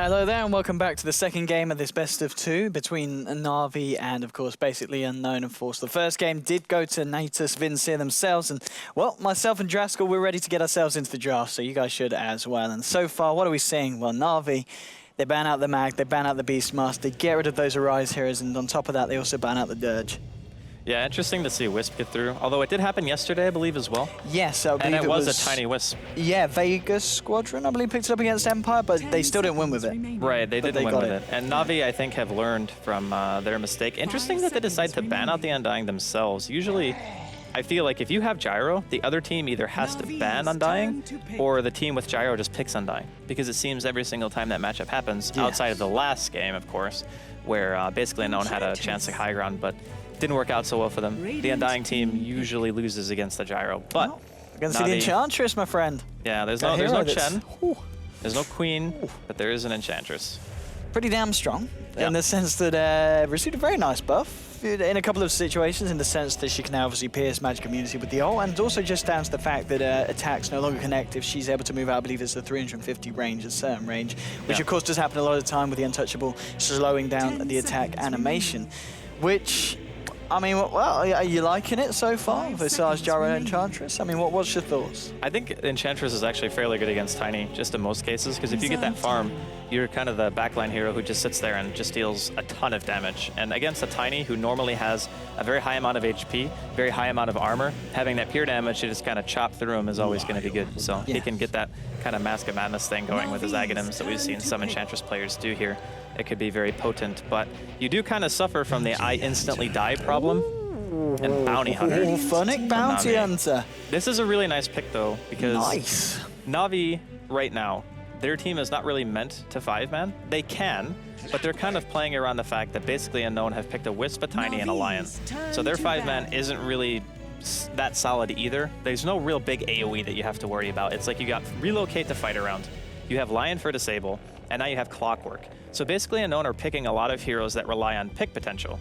Hello there and welcome back to the second game of this best of two between Na'Vi and of course basically Unknown and Force. The first game did go to Natus Vincere themselves and well, myself and Draskell, we're ready to get ourselves into the draft, so you guys should as well. And so far, what are we seeing? Well, Na'Vi, they ban out the Mag, they ban out the Beastmaster, they get rid of those Arise heroes, and on top of that they also ban out the Dirge. Yeah, interesting to see Wisp get through. Although it did happen yesterday, I believe, as well. Yes, I believe and it was a tiny Wisp. Yeah, Vegas Squadron, I believe, picked it up against Empire, but they still didn't win with it. Right, they didn't win with it. And Na'Vi, I think, have learned from their mistake. Interesting that they decide to ban out the Undying themselves. Usually, I feel like if you have Gyro, the other team either has to ban Undying, or the team with Gyro just picks Undying. Because it seems every single time that matchup happens, outside of the last game, of course, where basically Unknown had a chance at high ground, but didn't work out so well for them. The Undying team usually loses against the Gyro, but against the Enchantress, my friend. Yeah, there's no Chen, there's no Queen, but there is an Enchantress. Pretty damn strong in the sense that received a very nice buff in a couple of situations, in the sense that she can now obviously pierce Magic Immunity with the ult, and also just down to the fact that attacks no longer connect if she's able to move out. I believe it's the 350 range, a certain range, which of course does happen a lot of the time with the Untouchable slowing down the attack animation, which, I mean, well, are you liking it so far, Visage, Gyro, and Enchantress? I mean, what's your thoughts? I think Enchantress is actually fairly good against Tiny, just in most cases, because if you get that farm, you're kind of the backline hero who just sits there and just deals a ton of damage. And against a Tiny, who normally has a very high amount of HP, very high amount of armor, having that pure damage to just kind of chop through him is always going to be good. So he can get that kind of Mask of Madness thing going with his Aghanims that we've seen some Enchantress players do here. It could be very potent, but you do kind of suffer from the I instantly die problem. And Bounty Hunter. Oh, Funnick Bounty Hunter. This is a really nice pick, though, because Na'Vi, right now, their team is not really meant to 5-man. They can, but they're kind of playing around the fact that basically Unknown have picked a Wisp, a Tiny, and a Lion. So their 5-man isn't really that solid either. There's no real big AoE that you have to worry about. It's like you got Relocate to fight around. You have Lion for Disable, and now you have Clockwork. So basically Unknown are picking a lot of heroes that rely on pick potential.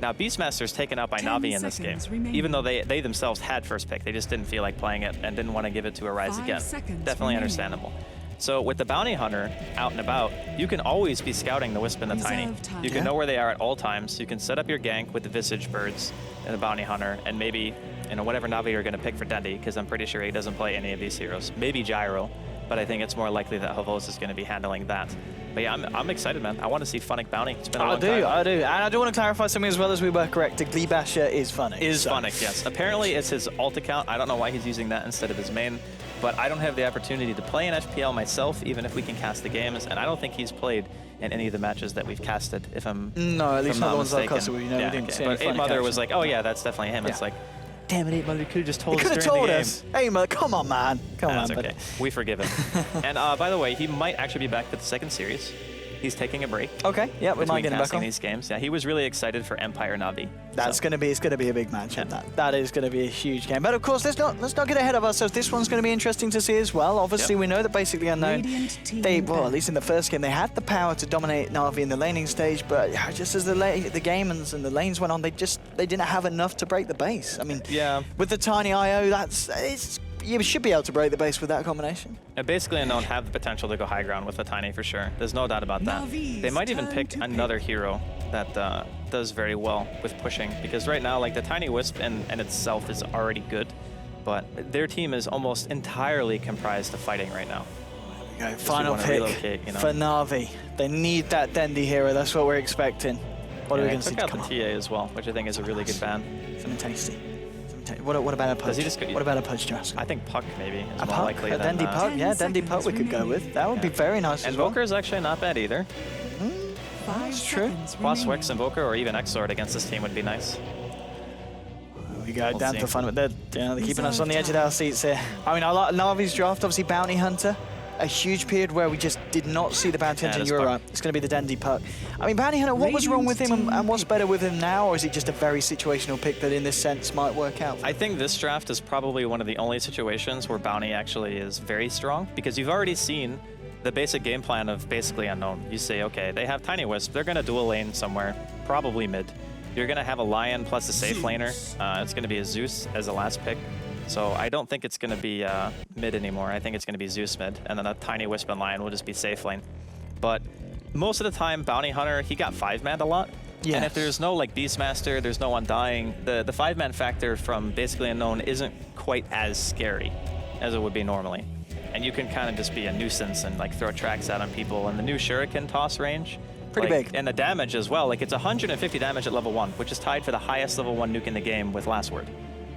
Now, Beastmaster's taken out by Na'Vi in this game, even though they themselves had first pick. They just didn't feel like playing it and didn't want to give it to Arise again. Definitely understandable. So with the Bounty Hunter out and about, you can always be scouting the Wisp and the Tiny. You can know where they are at all times. You can set up your gank with the Visage Birds and the Bounty Hunter, and maybe, you know, whatever Na'Vi you're going to pick for Dendi, because I'm pretty sure he doesn't play any of these heroes. Maybe Gyro, but I think it's more likely that Havos is going to be handling that. But yeah, I'm excited, man. I want to see Funnick Bounty. It's been a long time. I do. And I do want to clarify something as well, as we were correct. Gleebasher is Funnick. Funnick, yes. Apparently it's his alt account. I don't know why he's using that instead of his main, but I don't have the opportunity to play an FPL myself, even if we can cast the games, and I don't think he's played in any of the matches that we've casted, if I'm No, at least not the ones I've casted. We didn't see but Mother was like, oh yeah, that's definitely him. It's like, damn it, 8 Mother, you could have just told us during the game. Could have told us. 8 Mother, come on, man. Come on, okay. We forgive him. And by the way, he might actually be back for the second series. He's taking a break. Okay, yeah, we might get him back on these games. Yeah, he was really excited for Empire Na'Vi. It's going to be a big matchup. That is going to be a huge game. But of course, let's not get ahead of ourselves. This one's going to be interesting to see as well. Obviously, we know that basically Unknown, well, at least in the first game, they had the power to dominate Na'Vi in the laning stage, but just as the game and the lanes went on, they didn't have enough to break the base. I mean, with the tiny IO, you should be able to break the base with that combination. And basically Unknown have the potential to go high ground with the Tiny for sure. There's no doubt about that. They might even pick another hero that does very well with pushing, because right now, like, the Tiny Wisp in itself is already good, but their team is almost entirely comprised of fighting right now. There we go. Final pick for Na'Vi. They need that Dendi hero. That's what we're expecting. What are we going to see? Took out the TA as well, which I think is a really good ban. Something tasty. What about a Pudge? What about a Pudge, Draskell? I think Puck maybe is more likely than Dendi Puck. Yeah, Dendi Puck we could go with. That would be very nice. And Invoker is actually not bad either. That's true. Boss Wex Invoker or even X-Sword against this team would be nice. We go down to fun, but they're keeping us on the edge of our seats here. I mean, I like Na'Vi's draft, obviously Bounty Hunter. A huge period where we just did not see the Bounty Hunter in Europe. It's going to be the Dendi Puck. I mean, Bounty Hunter, what was wrong with him and what's better with him now? Or is it just a very situational pick that in this sense might work out? I think this draft is probably one of the only situations where Bounty actually is very strong, because you've already seen the basic game plan of basically Unknown. You say, okay, they have Tiny Wisp. They're going to dual lane somewhere, probably mid. You're going to have a Lion plus a safe laner. It's going to be a Zeus as the last pick. So I don't think it's going to be mid anymore. I think it's going to be Zeus mid, and then a Tiny Wisp and Lion will just be safe lane. but most of the time, Bounty Hunter, he got 5-manned a lot. Yes. And if there's no like Beastmaster, there's no Undying, the 5-man factor from basically Unknown isn't quite as scary as it would be normally. And you can kind of just be a nuisance and like throw tracks out on people. And the new Shuriken toss range, pretty like, big. And the damage as well, like it's 150 damage at level 1, which is tied for the highest level 1 nuke in the game with Last Word.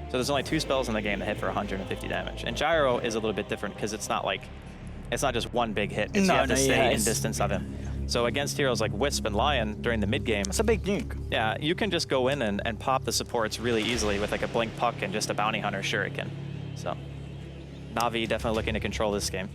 So there's only 2 spells in the game that hit for 150 damage. And Gyro is a little bit different because it's not like, it's not just one big hit. It's you have to stay in distance of him. So against heroes like Wisp and Lion during the mid game, it's a big nuke. Yeah, you can just go in and pop the supports really easily with like a Blink Puck and just a Bounty Hunter Shuriken. So Na'Vi definitely looking to control this game.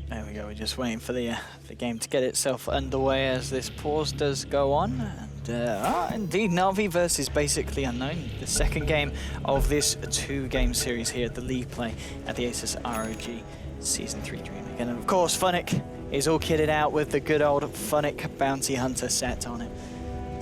There we go, we're just waiting for the game to get itself underway as this pause does go on. And indeed, Na'Vi versus basically Unknown, the second game of this 2-game series here at the League play at the ASUS ROG Season 3 DreamHack. And of course, Funnick is all kitted out with the good old Funnick Bounty Hunter set on it.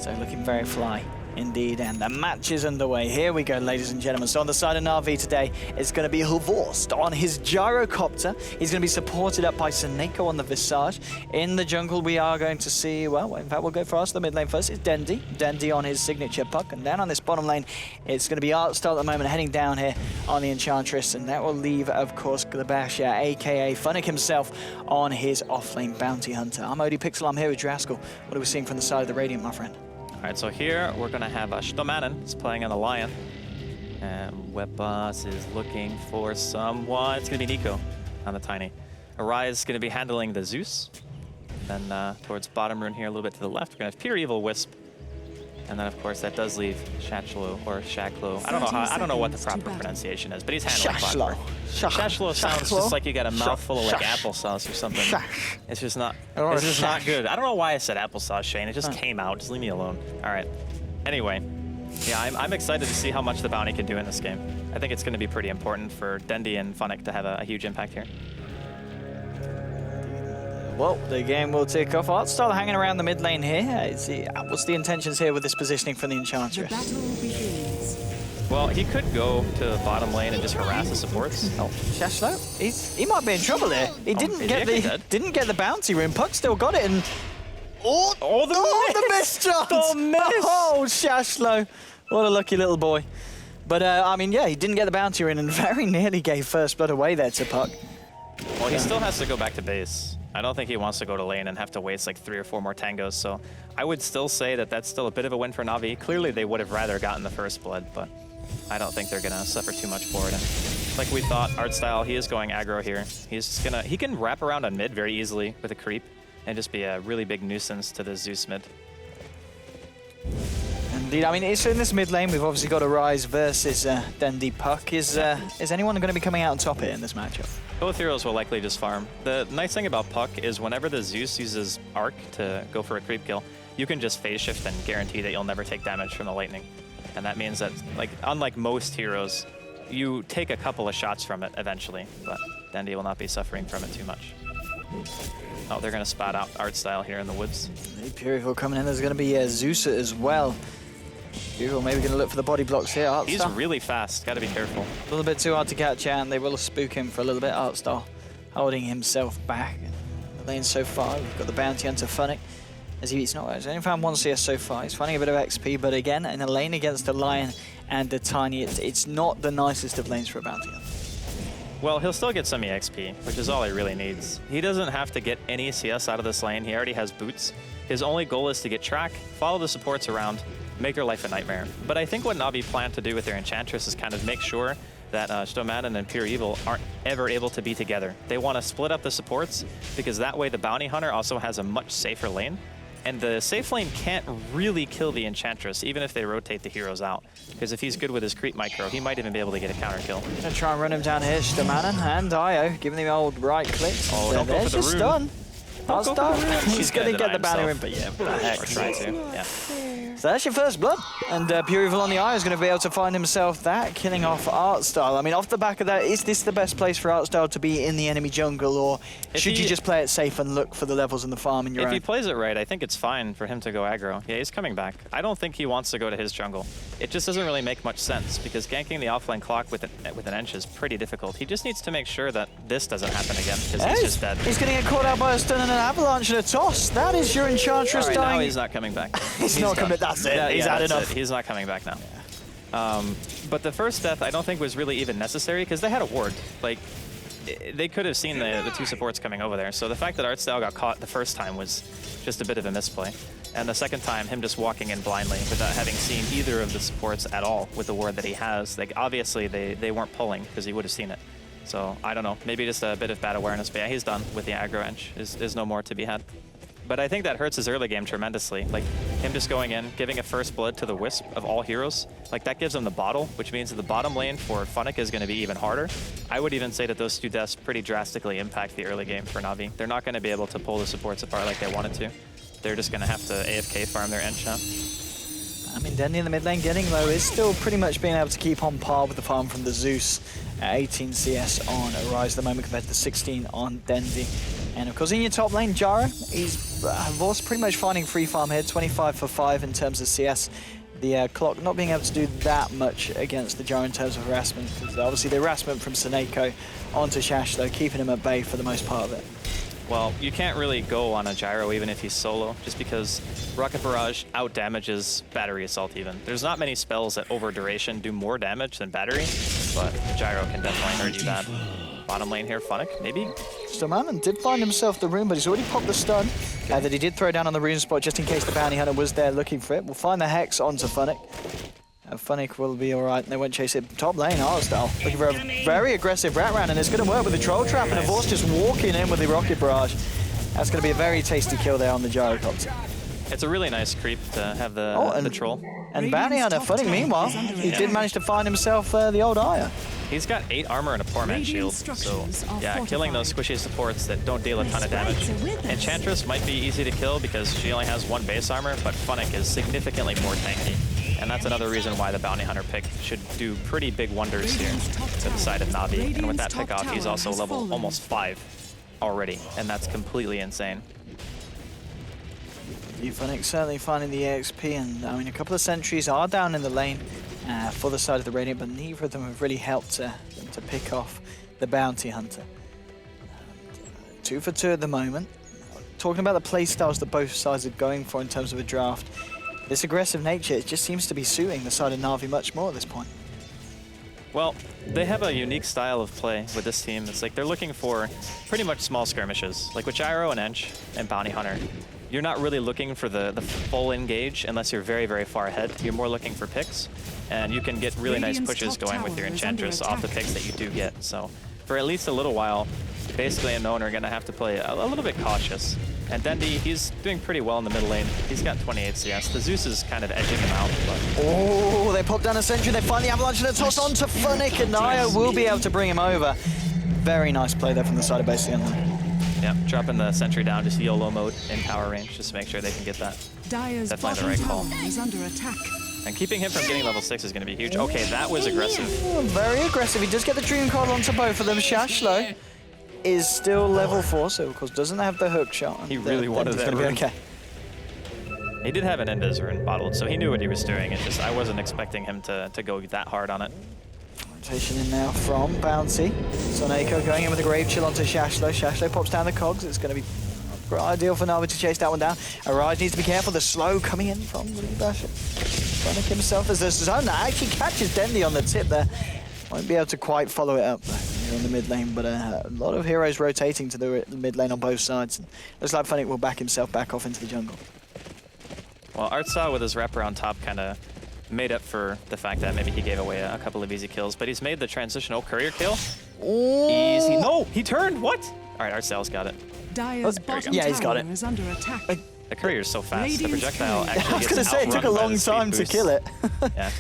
So looking very fly indeed, and the match is underway. Here we go, ladies and gentlemen. So on the side of Na'Vi today, it's going to be Horvorst on his gyrocopter. He's going to be supported up by Seneko on the Visage. In the jungle, we are going to see, well, in fact, we'll go for us. The mid lane first is Dendi. Dendi on his signature puck. And down on this bottom lane, it's going to be Artstar at the moment, heading down here on the Enchantress. And that will leave, of course, Glabasha, a.k.a. Funnick himself, on his off-lane Bounty Hunter. I'm Odie Pixel. I'm here with Draskell. What are we seeing from the side of the Radiant, my friend? All right, so here we're going to have Stomanen. He's playing on the Lion. And Wepas is looking for someone. It's going to be Nico on the Tiny. Arise is going to be handling the Zeus. Then towards bottom rune here, a little bit to the left, we're going to have Pure Evil Wisp. And then, of course, that does leave Shachlo or Shaklo. I don't know what the proper pronunciation is, but he's handling Shachlo. Shachlo sounds just like you got a mouthful of like applesauce or something. It's just not. It's just not good. I don't know why I said applesauce, Shane. It just came out. Just leave me alone. All right. Anyway, yeah, I'm excited to see how much the bounty can do in this game. I think it's going to be pretty important for Dendi and Funnick to have a huge impact here. Well, the game will tick off. Artstar hanging around the mid lane here. What's the intentions here with this positioning from the Enchantress? Well, he could go to the bottom lane and just harass the supports. Oh, Shashlo, he might be in trouble here. He didn't get the bounty rune. Puck still got it, and the miss chance! The miss! Oh, Shashlo, what a lucky little boy. But I mean, yeah, he didn't get the bounty rune and very nearly gave first blood away there to Puck. Well, he still has to go back to base. I don't think he wants to go to lane and have to waste like 3 or 4 more tangos, so I would still say that that's still a bit of a win for Na'Vi. Clearly, they would have rather gotten the first blood, but I don't think they're gonna suffer too much for it. And like we thought, Artstyle, he is going aggro here. He can wrap around on mid very easily with a creep and just be a really big nuisance to the Zeus mid. Indeed, I mean, it's in this mid lane. We've obviously got Arise versus Dendi Puck. Is anyone going to be coming out on top here in this matchup? Both heroes will likely just farm. The nice thing about Puck is whenever the Zeus uses Arc to go for a creep kill, you can just phase shift and guarantee that you'll never take damage from the lightning. And that means that, like, unlike most heroes, you take a couple of shots from it eventually, but Dendi will not be suffering from it too much. Oh, they're going to spot out Artstyle here in the woods. Pure Evil coming in. There's going to be Zeus as well. Pure Evil maybe going to look for the body blocks here. Artstar. He's really fast. Got to be careful. A little bit too hard to catch out, and they will spook him for a little bit. Artstar holding himself back. The lane so far, we've got the bounty hunter Funnick. As he's only found 1 CS so far. He's finding a bit of XP, but again, in a lane against the Lion and the Tiny, it's not the nicest of lanes for a bounty hunter. Well, he'll still get some EXP, which is all he really needs. He doesn't have to get any CS out of this lane. He already has boots. His only goal is to get track, follow the supports around, make their life a nightmare. But I think what Na'Vi plan to do with their Enchantress is kind of make sure that Stomanen and Pure Evil aren't ever able to be together. They want to split up the supports because that way the Bounty Hunter also has a much safer lane. And the safe lane can't really kill the Enchantress, even if they rotate the heroes out. Because if he's good with his creep micro, he might even be able to get a counter kill. Gonna try and run him down here, Stomanen and Io, giving him the old right click. Oh, don't go for the rune. Done. That's done. He's gonna get the bounty rune, but yeah, what the heck. Or try to, yeah. So that's your first blood. And Pure Evil on the Eye is going to be able to find himself that, killing off Artstyle. I mean, off the back of that, is this the best place for Artstyle to be in the enemy jungle, or should you just play it safe and look for the levels in the farm in your own? If he plays it right, I think it's fine for him to go aggro. Yeah, he's coming back. I don't think he wants to go to his jungle. It just doesn't really make much sense, because ganking the offlane clock with an Ench is pretty difficult. He just needs to make sure that this doesn't happen again, because he's just dead. He's going to get caught out by a stun and avalanche and a toss. That is your Enchantress right, dying. now he's not coming back. He's not coming. That's it. Yeah, he's had enough. He's not coming back now. But the first death, I don't think was really even necessary because they had a ward. Like, they could have seen the two supports coming over there. So the fact that Artstyle got caught the first time was just a bit of a misplay. And the second time, him just walking in blindly without having seen either of the supports at all with the ward that he has. Like, obviously, they weren't pulling because he would have seen it. So, I don't know. Maybe just a bit of bad awareness. But yeah, he's done with the aggro ench. There's no more to be had. But I think that hurts his early game tremendously. Like, him just going in, giving a first blood to the Wisp of all heroes, like, that gives him the bottle, which means that the bottom lane for Funnick is going to be even harder. I would even say that those two deaths pretty drastically impact the early game for Na'Vi. They're not going to be able to pull the supports apart like they wanted to. They're just going to have to AFK farm their ench now. I mean, Dendy in the mid lane getting low is still pretty much being able to keep on par with the farm from the Zeus. 18 CS on Arise at the moment compared to the 16 on Dendy. And of course, in your top lane, Jara, he's also pretty much finding free farm here, 25 for 5 in terms of CS. The clock not being able to do that much against the Jara in terms of harassment. Obviously, the harassment from Seneko onto Shashlo, keeping him at bay for the most part of it. Well, you can't really go on a Gyro even if he's solo, just because Rocket Barrage out-damages Battery Assault even. There's not many spells that over duration do more damage than Battery, but Gyro can definitely hurt you bad. Bottom lane here, Funnick, maybe? Stoneman did find himself the rune, but he's already popped the stun that he did throw down on the rune spot just in case the bounty hunter was there looking for it. We'll find the Hex onto Funnick. Funnick will be alright, and they won't chase it. Top lane, Artstyle, looking for a very aggressive rat round, and it's going to work with the Troll Trap, and Divorce just walking in with the Rocket Barrage. That's going to be a very tasty kill there on the Gyrocopter. It's a really nice creep to have the Troll. And Bounty Hunter, Funnick, meanwhile, he did manage to find himself the old Aya. He's got 8 armor and a poor man shield, so yeah, killing those squishy supports that don't deal a ton of damage. Enchantress might be easy to kill because she only has 1 base armor, but Funnick is significantly more tanky. And that's another reason why the Bounty Hunter pick should do pretty big wonders here to the side of Na'Vi. And with that pick off, he's also level almost 5 already, and that's completely insane. Funnick certainly finding the EXP, and I mean, a couple of sentries are down in the lane for the side of the Radiant, but neither of them have really helped to pick off the Bounty Hunter. 2 for 2 at the moment. Talking about the playstyles that both sides are going for in terms of a draft, this aggressive nature, it just seems to be suiting the side of Na'Vi much more at this point. Well, they have a unique style of play with this team. It's like they're looking for pretty much small skirmishes. Like with Gyro and Ench and Bounty Hunter, you're not really looking for the full engage unless you're very, very far ahead. You're more looking for picks, and you can get really nice pushes going with your Enchantress off the picks that you do get. So for at least a little while, basically Unknown are going to have to play a little bit cautious. And Dendy, he's doing pretty well in the middle lane. He's got 28 CS. The Zeus is kind of edging him out. But oh, they pop down a sentry. They find the avalanche and a toss onto Funnick, and Naya will be able to bring him over. Very nice play there from the side of base again. Yeah, dropping the sentry down, just YOLO mode in tower range, just to make sure they can get that. Definitely the right call. And keeping him from getting level 6 is going to be huge. Okay, that was aggressive. Very aggressive. He does get the Dream Card onto both of them. Shashlo is still level 4, so of course doesn't have the hook shot. He really wanted that rune. Okay. He did have an Invis rune bottled, so he knew what he was doing. It's just I wasn't expecting him to go that hard on it. Rotation in now from Bounty. Soneko going in with a Grave Chill onto Shashlo. Shashlo pops down the cogs. It's going to be ideal for Na'Vi to chase that one down. Arise needs to be careful. The slow coming in from Rebash. Funnick himself as the zone that actually catches Dendy on the tip there. Won't be able to quite follow it up here in the mid lane, but a lot of heroes rotating to the mid lane on both sides. And looks like Funnick will back himself back off into the jungle. Well, Artstyle with his wraparound top kind of made up for the fact that maybe he gave away a couple of easy kills, but he's made the transitional courier kill. Easy. No, he turned. What? All right, Artstyle's got it. Yeah, he's got it. The courier's so fast. The projectile actually I was going to say, it took a long time to kill it. Yeah.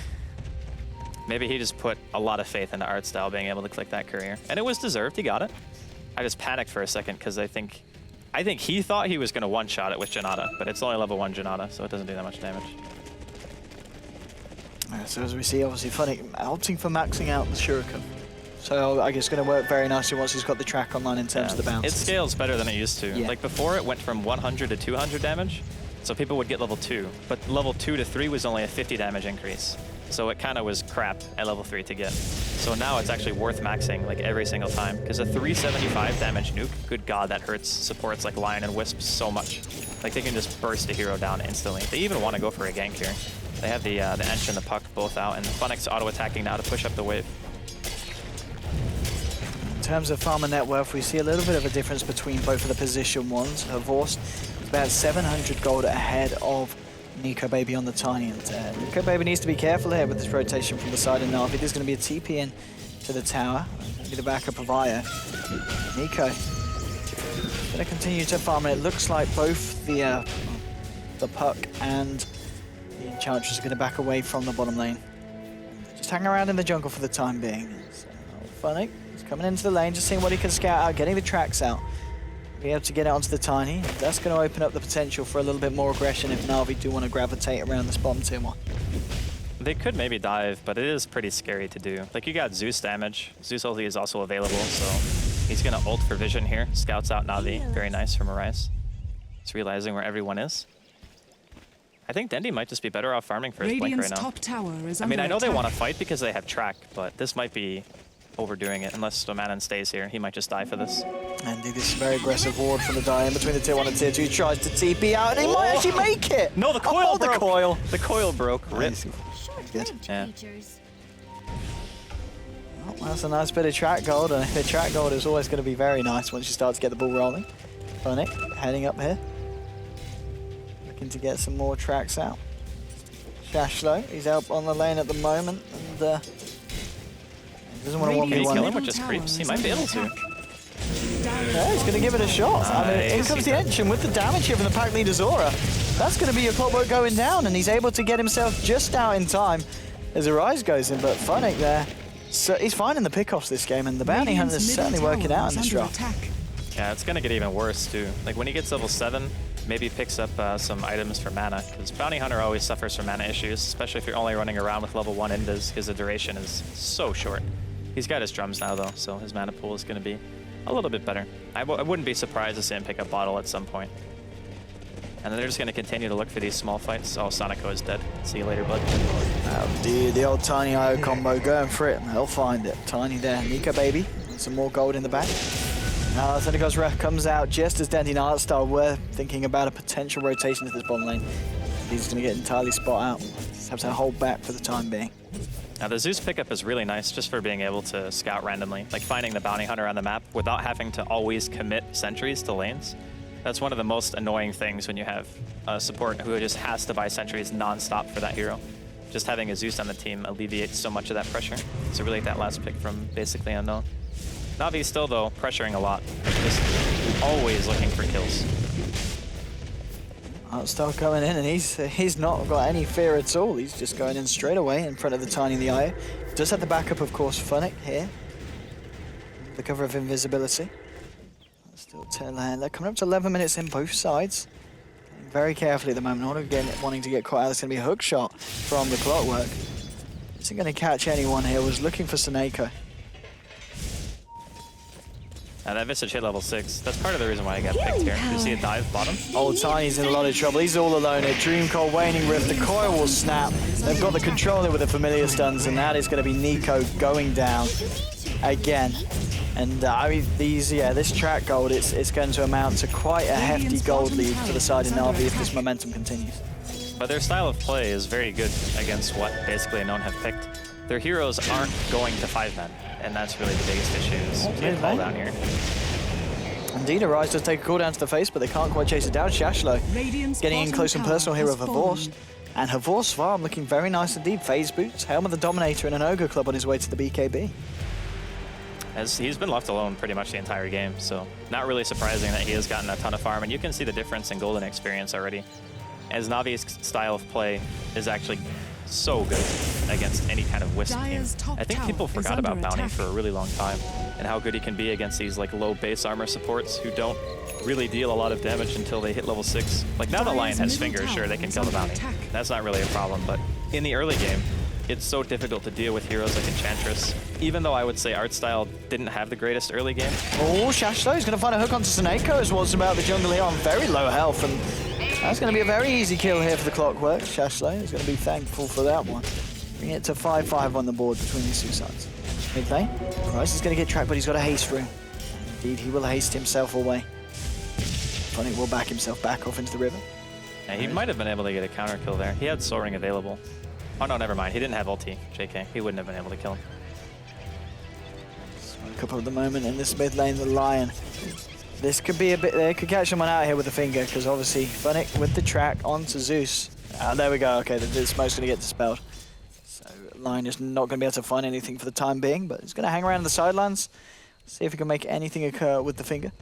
Maybe he just put a lot of faith into Artstyle being able to click that courier. And it was deserved. He got it. I just panicked for a second because I think he thought he was going to one-shot it with Janata, but it's only level 1 Janata, so it doesn't do that much damage. So as we see, obviously Funnick opting for maxing out the Shuriken. So I guess it's going to work very nicely once he's got the track online in terms of the bounces. It scales better than it used to. Yeah. Like before, it went from 100 to 200 damage, so people would get level 2. But level 2 to 3 was only a 50 damage increase. So it kind of was crap at level 3 to get. So now it's actually worth maxing like every single time, because a 375 damage nuke, good god, that hurts supports like Lion and Wisp so much. Like they can just burst a hero down instantly. They even want to go for a gank here. They have the Ench and the Puck both out, and Funnick's auto-attacking now to push up the wave. In terms of farmer net worth, we see a little bit of a difference between both of the position ones. Horvorst is about 700 gold ahead of Nico Baby on the Tiny. And Nico Baby needs to be careful here with this rotation from the side of Na'Vi. There's going to be a TP in to the tower. Maybe the backup of Aya. Nico going to continue to farm, and it looks like both the Puck and the Enchantress are going to back away from the bottom lane. Just hang around in the jungle for the time being. So, Funnick is coming into the lane, just seeing what he can scout out, getting the tracks out. Be able to get it onto the Tiny. That's going to open up the potential for a little bit more aggression if Na'Vi do want to gravitate around this bottom tier 1. They could maybe dive, but it is pretty scary to do. Like, you got Zeus damage. Zeus ulti is also available, so he's going to ult for vision here. Scouts out Na'Vi. Very nice from Arise. He's realizing where everyone is. I think Dendi might just be better off farming for his blink right now. Top tower is I mean, I know under they want to attack. fight because they have track, but this might be overdoing it. Unless Stomanon stays here, he might just die for this. And this is a very aggressive ward from the die-in between the tier 1 and tier 2. He tries to TP out, and he might actually make it! No, the coil broke! The coil! The coil broke. Rip. Good. Yeah. Well, that's a nice bit of track gold, and the track gold is always going to be very nice once you start to get the ball rolling. Funnick heading up here. Looking to get some more tracks out. Shashlo, he's out on the lane at the moment, and doesn't want to 1v1. Can he kill him it. with just creeps? He might be able to. Yeah, he's going to give it a shot. I mean, here comes the Ench, and with the damage here from the pack leader Zora, that's going to be your clockwork going down, and he's able to get himself just out in time as Arise goes in. But Funnick there, so he's finding the pickoffs this game, and the bounty hunter is certainly working out in this draft. Yeah, it's going to get even worse too. Like when he gets level 7, maybe picks up some items for mana, because bounty hunter always suffers from mana issues, especially if you're only running around with level 1 invis, because the duration is so short. He's got his drums now though, so his mana pool is going to be a little bit better. I wouldn't be surprised to see him pick up bottle at some point. And then they're just going to continue to look for these small fights. Oh, Sonico is dead. See you later, bud. Oh dear, the old Tiny IO combo going for it. They'll find it. Tiny there. Nico Baby. Some more gold in the back. Sonico's ref comes out just as Dendi and Artstar were thinking about a potential rotation to this bottom lane. He's going to get entirely spot out. Just have to hold back for the time being. Now the Zeus pickup is really nice just for being able to scout randomly, like finding the bounty hunter on the map without having to always commit sentries to lanes. That's one of the most annoying things when you have a support who just has to buy sentries non-stop for that hero. Just having a Zeus on the team alleviates so much of that pressure. So really that last pick from basically unknown. Na'Vi still though pressuring a lot, just always looking for kills. Artstar coming in, and he's not got any fear at all. He's just going in straight away in front of the Tiny and the IO. Does have the backup, of course, Funnick here. The cover of invisibility. Still they're coming up to 11 minutes in both sides. Playing very carefully at the moment. Not again wanting to get caught out. It's going to be a hook shot from the clockwork. Isn't going to catch anyone here. Was looking for Sonico. Now that Visage hit level 6. That's part of the reason why I got picked here. You see a dive bottom? Old Tiny's in a lot of trouble. He's all alone here. Dream Cold, Waning Rift, the coil will snap. They've got the controller with the familiar stuns, and that is going to be Nico going down again. And I mean, this track gold, it's going to amount to quite a hefty gold lead for the side in Na'Vi if this momentum continues. But their style of play is very good against what basically Unknown have picked. Their heroes aren't going to 5-man, and that's really the biggest issue is to get called down here. Indeed, Arise does take a cooldown to the face, but they can't quite chase it down. Shashlo getting in close and personal here with Horvorst. And Horvorst's farm looking very nice indeed. Phase boots, Helm of the Dominator, and an Ogre Club on his way to the BKB. As he's been left alone pretty much the entire game, so not really surprising that he has gotten a ton of farm, and you can see the difference in golden experience already. As Navi's style of play is actually so good against any kind of Wisp team. I think people forgot about Bounty for a really long time and how good he can be against these like low base armor supports who don't really deal a lot of damage until they hit level 6. Like now that Lion has fingers, sure, they can kill the Bounty. That's not really a problem, but in the early game, it's so difficult to deal with heroes like Enchantress. Even though I would say art style didn't have the greatest early game. Oh, Shashlo is going to find a hook onto Sonico as well as about the jungle here on very low health, and that's going to be a very easy kill here for the Clockwork. Shashlo is going to be thankful for that one. Bring it to 5-5 on the board between these two sides. Mid lane, Price is going to get tracked, but he's got a haste rune. Indeed, he will haste himself away. Funny will back himself back off into the river. Yeah, he might have been able to get a counter kill there. He had Soul Ring available. Oh no, never mind. He didn't have ulti, JK. He wouldn't have been able to kill him. A couple at the moment in this mid lane, the Lion. This could be a bit, they could catch someone out here with the finger, because obviously Funnick with the track onto Zeus. There we go, okay, the smoke's going to get dispelled. So Lion is not going to be able to find anything for the time being, but he's going to hang around the sidelines, see if he can make anything occur with the finger.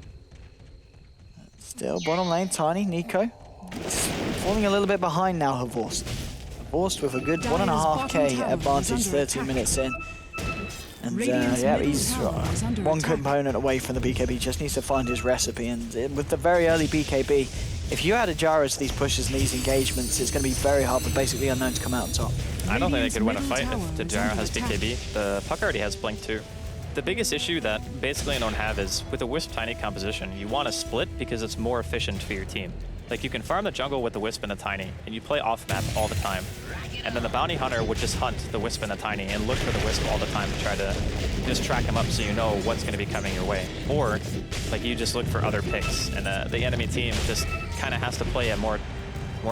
Still, bottom lane, Tiny, Nico. Falling a little bit behind now, Havorst. Havorst with a good 1.5k advantage 13 minutes in. And yeah, he's one component away from the BKB, just needs to find his recipe. And with the very early BKB, if you add a Jara to these pushes and these engagements, it's going to be very hard for basically Unknown to come out on top. I don't think they could win a fight if the Jara has BKB. The Puck already has Blink too. The biggest issue that basically Unknown have is with the Wisp Tiny composition, you want to split because it's more efficient for your team. Like you can farm the jungle with the Wisp and the Tiny, and you play off map all the time. And then the Bounty Hunter would just hunt the Wisp and the Tiny and look for the Wisp all the time to try to just track him up so you know what's going to be coming your way. Or like you just look for other picks, and the enemy team just kind of has to play a more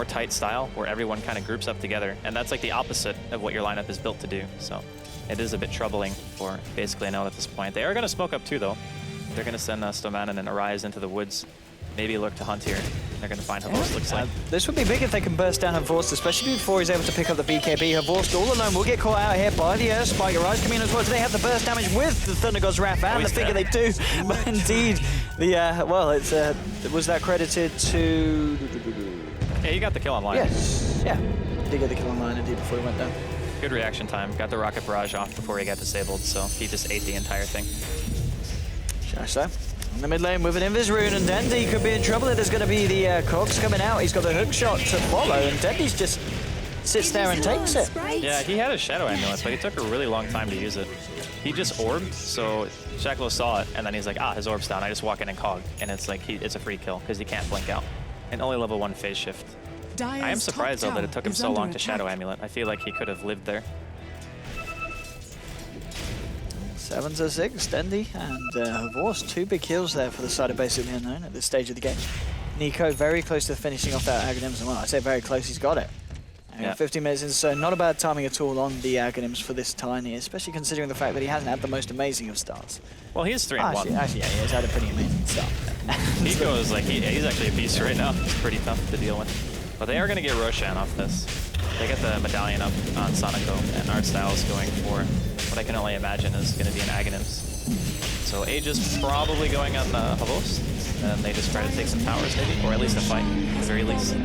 tight style where everyone kind of groups up together. And that's like the opposite of what your lineup is built to do. So it is a bit troubling for basically Unknown at this point. They are going to smoke up too though. They're going to send Stomanen and Arise into the woods. Maybe look to hunt here. They're going to find Havorst, looks like. This would be big if they can burst down Havorst, especially before he's able to pick up the BKB. Havorst all alone will get caught out here by the Earth Spike. Arise coming in as well. Do they have the burst damage with the Thunder God's Wrath? And the figure they do. But indeed, the, well, it's, was that credited to... Yeah, he got the kill on Lion. Yes, yeah. He did get the kill on Lion indeed before he went down. Good reaction time. Got the Rocket Barrage off before he got disabled, so he just ate the entire thing. So. In the mid lane with an Invis rune, and Dendy could be in trouble. There's going to be the Cogs coming out. He's got the hook shot to follow, and Dendy's just sits there and takes it. Yeah, he had a Shadow Amulet, but he took a really long time to use it. He just orbed, so Shacklo saw it, and then he's like, his orb's down. I just walk in and Cog, and it's like it's a free kill because he can't blink out. And only level 1 phase shift. I am surprised though that it took him so long to Shadow Amulet. I feel like he could have lived there. 7-6, Dendy and Havorst, 2 big kills there for the side of basically Unknown at this stage of the game. Nico very close to finishing off that Aghanims, and well, I say very close, he's got it. Yeah. 15 minutes in, so not a bad timing at all on the Aghanims for this Tiny, especially considering the fact that he hasn't had the most amazing of starts. Well, he's 3-1. Actually, yeah, he has had a pretty amazing start. Nico is like, he's actually a beast right now. It's pretty tough to deal with. But they are going to get Roshan off this. They get the medallion up on Sonico, and Artstyle is going for what I can only imagine is going to be an Aghanims. So Age is probably going on Havorst, and they just try to take some towers maybe, or at least a fight, at the very least.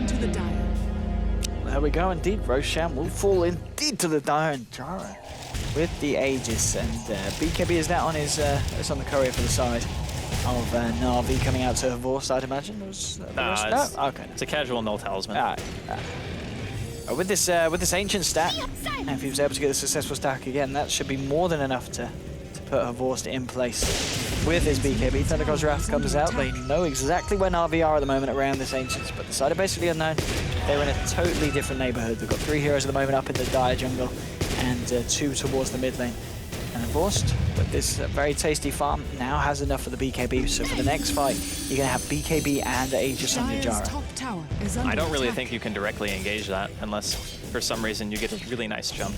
There we go, indeed. Roshan will fall indeed to the Dire, and Jara with the Aegis, and BKB is now on his, it's on the courier for the side of Na'Vi coming out to Havorst, I'd imagine. No, okay. It's a casual null talisman. With this ancient stack, and if he was able to get a successful stack again, that should be more than enough to put Havorst in place with his BKB. Thunder God's Wrath comes out. They know exactly where Na'Vi are at the moment around this Ancients, but the side are basically Unknown. They're in a totally different neighborhood. They've got 3 heroes at the moment up in the Dire jungle, and 2 towards the mid lane. And Havorst, with this very tasty farm, now has enough for the BKB. So for the next fight, you're going to have BKB and Aegis on your Jara. I don't really think you can directly engage that unless for some reason you get a really nice jump.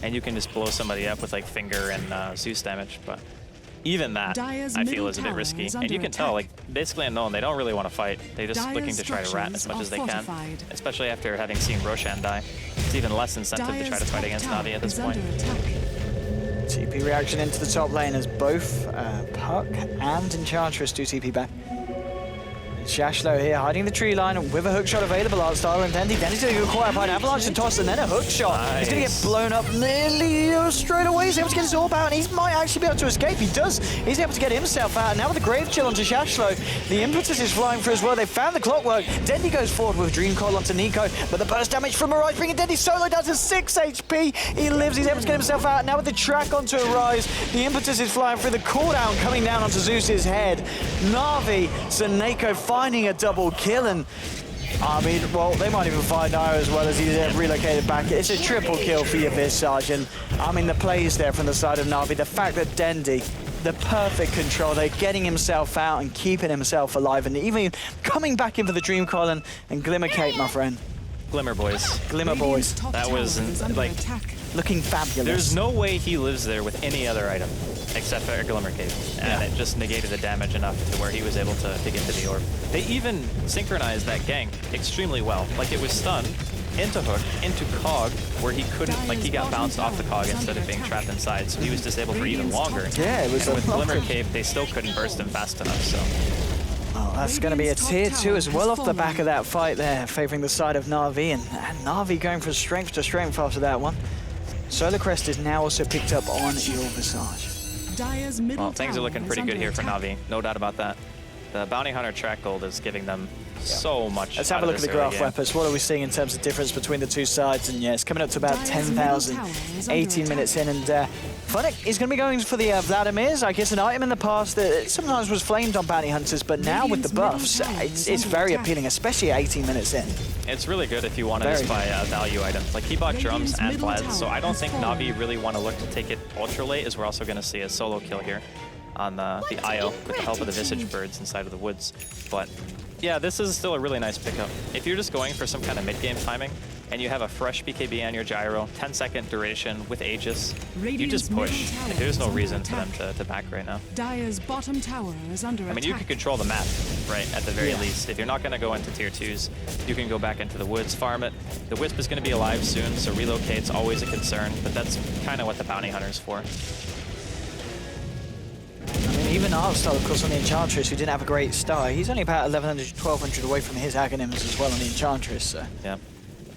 And you can just blow somebody up with like Finger and Zeus damage. But even that, I feel, is a bit risky. And you can tell, like, basically Unknown, they don't really want to fight. They're just looking to try to rat as much as they can. Especially after having seen Roshan die. It's even less incentive to try to fight against Na'Vi at this point. TP reaction into the top lane as both Puck and Enchantress do TP back. Shashlo here hiding the tree line with a hookshot available. Artstyle and Dendy. Dendy's going to go quiet by an avalanche and toss, and then a hookshot. Nice. He's going to get blown up nearly straight away. He's able to get his orb out, and he might actually be able to escape. He does. He's able to get himself out. Now with the Grave Chill onto Shashlo, the impetus is flying through as well. They found the clockwork. Dendy goes forward with Dream Coil onto Nico, but the burst damage from Arise bringing Dendy solo down to 6 HP. He lives. He's able to get himself out. Now with the track onto Arise, the impetus is flying through. The cooldown coming down onto Zeus's head. Na'Vi, Saneko finding a double kill, and I mean, well, they might even find Io as well as he's relocated back. It's a triple kill for your Visage, and I mean, the plays there from the side of Na'Vi, the fact that Dendi, the perfect control, they're getting himself out and keeping himself alive, and even coming back in for the Dream Coil and Glimmer Cape, my friend. Glimmer boys. Glimmer boys. That was, like, looking fabulous. There's no way he lives there with any other item except for a Glimmer Cape, and it just negated the damage enough to where he was able to get to the orb. They even synchronized that gank extremely well. Like, it was stunned into hook, into cog, where he couldn't, like, he got bounced off the cog instead of being trapped inside, so he was disabled for even longer. Yeah, it was with Glimmer Cape, they still couldn't burst him fast enough, so. Oh, that's going to be a tier 2 as well off the back of that fight there, favoring the side of Na'Vi, and Na'Vi going from strength to strength after that one. Solar Crest is now also picked up on your Visage. Well, things are looking pretty good here for Na'Vi, no doubt about that. The Bounty Hunter track gold is giving them so much. Let's have a look at the graph weapons. What are we seeing in terms of difference between the two sides? And yeah, it's coming up to about 10,000, 18 minutes in. And Funnick is going to be going for the Vladimir's. I guess an item in the past that sometimes was flamed on Bounty Hunters, but now with the buffs, it's very appealing, especially at 18 minutes in. It's really good if you want to just buy a value item. Like, he bought drums and Vlad, so I don't think Na'Vi really want to look to take it ultra late, as we're also going to see a solo kill here on the IO with the help of the Visage Birds inside of the woods. But yeah, this is still a really nice pickup. If you're just going for some kind of mid-game timing and you have a fresh BKB on your gyro, 10-second duration with Aegis, you just push. Like, there's no reason for them to back right now. Dire's bottom tower is under attack. I mean, you can control the map, right, at the very least. If you're not going to go into tier 2s, you can go back into the woods, farm it. The Wisp is going to be alive soon, so relocate's always a concern, but that's kind of what the Bounty Hunter's for. I mean, even Arvstar, of course, on the Enchantress, who didn't have a great start, he's only about 1,100 to 1,200 away from his Aghanims as well on the Enchantress, so. Yeah.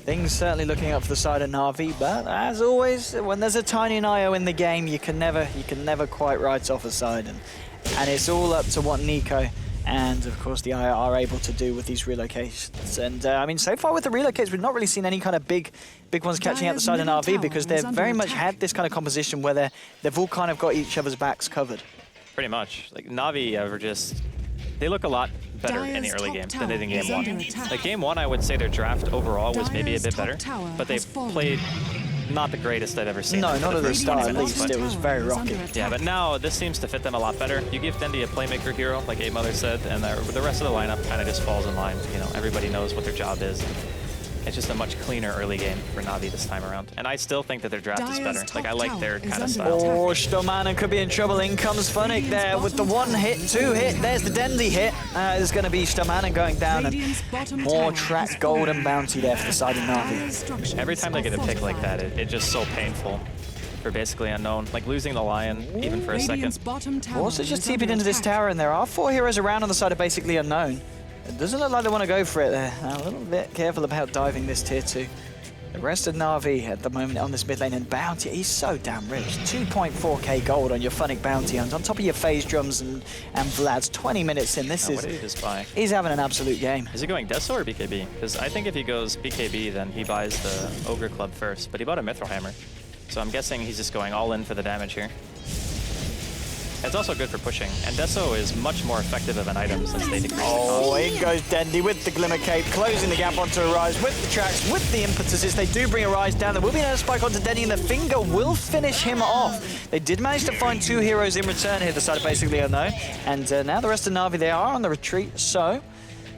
Things certainly looking up for the side of Na'Vi, but as always, when there's a tiny Nio in the game, you can never quite write off a side, and it's all up to what Nico and, of course, the IO are able to do with these relocations. And, I mean, so far with the relocates, we've not really seen any kind of big ones catching out the side of Na'Vi, because they've very much had this kind of composition where they've all kind of got each other's backs covered. Pretty much. Like, Na'Vi are just, they look a lot better in the early game than they did in game 1. Like, game 1, I would say their draft overall was maybe a bit better, but they played not the greatest I've ever seen. No, not at the start, at least. It was very rocky. Yeah, but now this seems to fit them a lot better. You give Dendi a playmaker hero, like Ape Mother said, and the rest of the lineup kind of just falls in line. You know, everybody knows what their job is. It's just a much cleaner early game for Na'Vi this time around. And I still think that their draft is better. Like, I like their kind of style. Oh, Stomanen could be in trouble. In comes Funnick there with the 1 hit, 2 hit. There's the Dendi hit. There's going to be Stomanen going down, and more track gold and bounty there for the side of Na'Vi. Every time they get a pick like that, it's just so painful for basically Unknown. Like, losing the Lion, even for a second. Also just TP'd into this tower, and there are 4 heroes around on the side of basically Unknown. It doesn't look like they want to go for it there. A little bit careful about diving this tier 2. The rest of Na'Vi at the moment on this mid lane, and Bounty, he's so damn rich. 2.4k gold on your Funnick Bounty Hunt, on top of your phase drums and Vlad's 20 minutes in. This is, what did he just buy? He's having an absolute game. Is he going Deso or BKB? Because I think if he goes BKB, then he buys the Ogre Club first, but he bought a Mithril Hammer. So I'm guessing he's just going all in for the damage here. It's also good for pushing, and Deso is much more effective of an item since they decrease the cost. Oh, in goes Dendi with the Glimmer Cape, closing the gap onto Arise with the tracks, with the impetuses. They do bring Arise down. There will be another spike onto Dendi, and the finger will finish him off. They did manage to find 2 heroes in return here, the side of basically Unknown. And now the rest of Na'Vi, they are on the retreat, so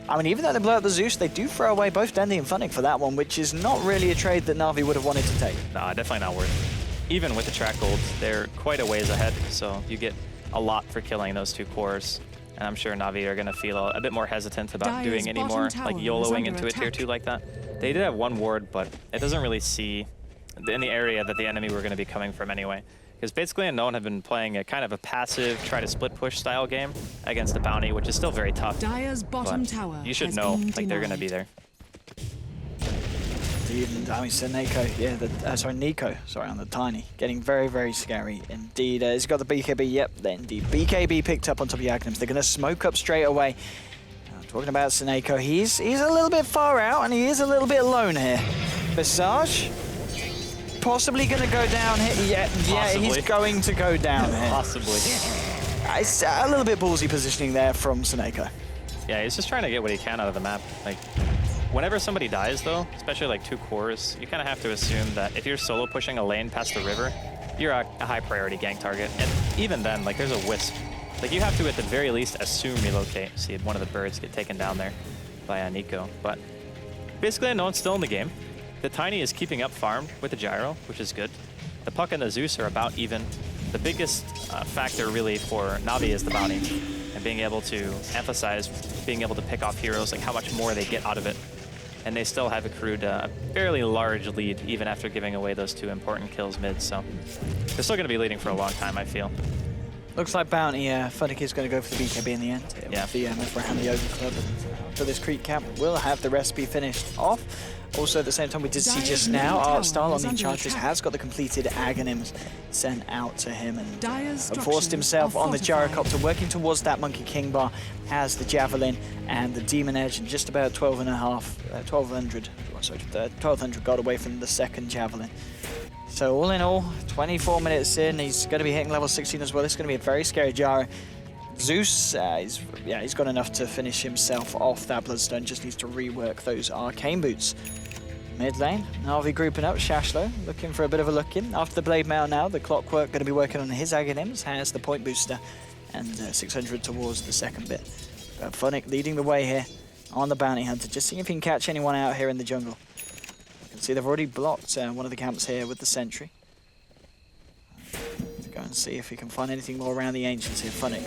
I mean, even though they blow up the Zeus, they do throw away both Dendi and Funnick for that one, which is not really a trade that Na'Vi would have wanted to take. Nah, definitely not worth it. Even with the track gold, they're quite a ways ahead, so you get a lot for killing those 2 cores. And I'm sure Na'Vi are going to feel a bit more hesitant about doing any more, like, YOLOing into a tier 2 like that. They did have 1 ward, but it doesn't really see in the area that the enemy were going to be coming from anyway. Because basically Unknown have been playing a kind of a passive, try to split push style game against the Bounty, which is still very tough. But you should know, like, they're going to be there. Even, I mean, Nico, on the Tiny. Getting very, very scary indeed. He's got the BKB, yep, indeed. BKB picked up on top of the Aghanims. They're going to smoke up straight away. Talking about Seneko, he's a little bit far out, and he is a little bit alone here. Visage, possibly going to go down here. Yeah, he's going to go down here. Possibly. It's a little bit ballsy positioning there from Seneko. Yeah, he's just trying to get what he can out of the map. Like, Whenever somebody dies, though, especially like 2 cores, you kind of have to assume that if you're solo pushing a lane past the river, you're a high priority gank target. And even then, like, there's a wisp. Like, you have to, at the very least, assume relocate. See one of the birds get taken down there by Nico. But basically, no one's still in the game. The Tiny is keeping up farm with the Gyro, which is good. The Puck and the Zeus are about even. The biggest factor, really, for Na'Vi is the bounty. And being able to emphasize being able to pick off heroes, like how much more they get out of it. And they still have accrued a fairly large lead, even after giving away those 2 important kills mid. So they're still going to be leading for a long time, I feel. Looks like Bounty, Funnick is going to go for the BKB in the end. Yeah. The around the Yoga Club. For this creep cap, will have the recipe finished off. Also, at the same time, we did see just now, Artstyle on the Enchantress has got the completed Aghanims sent out to him and forced himself on the Gyrocopter, working towards that Monkey King bar, has the Javelin and the Demon Edge, and just about 1200 got away from the second Javelin. So all in all, 24 minutes in, he's going to be hitting level 16 as well. This is going to be a very scary Gyro. Zeus, he's got enough to finish himself off. That Bloodstone just needs to rework those Arcane Boots. Mid lane, Na'Vi grouping up. Shashlo looking for a bit of a look in. After the Blade Mail now, the Clockwork going to be working on his Aghanims, has the point booster, and 600 towards the second bit. Funnick leading the way here on the Bounty Hunter, just seeing if he can catch anyone out here in the jungle. You can see they've already blocked one of the camps here with the Sentry. Go and see if we can find anything more around the Ancients here. Funnick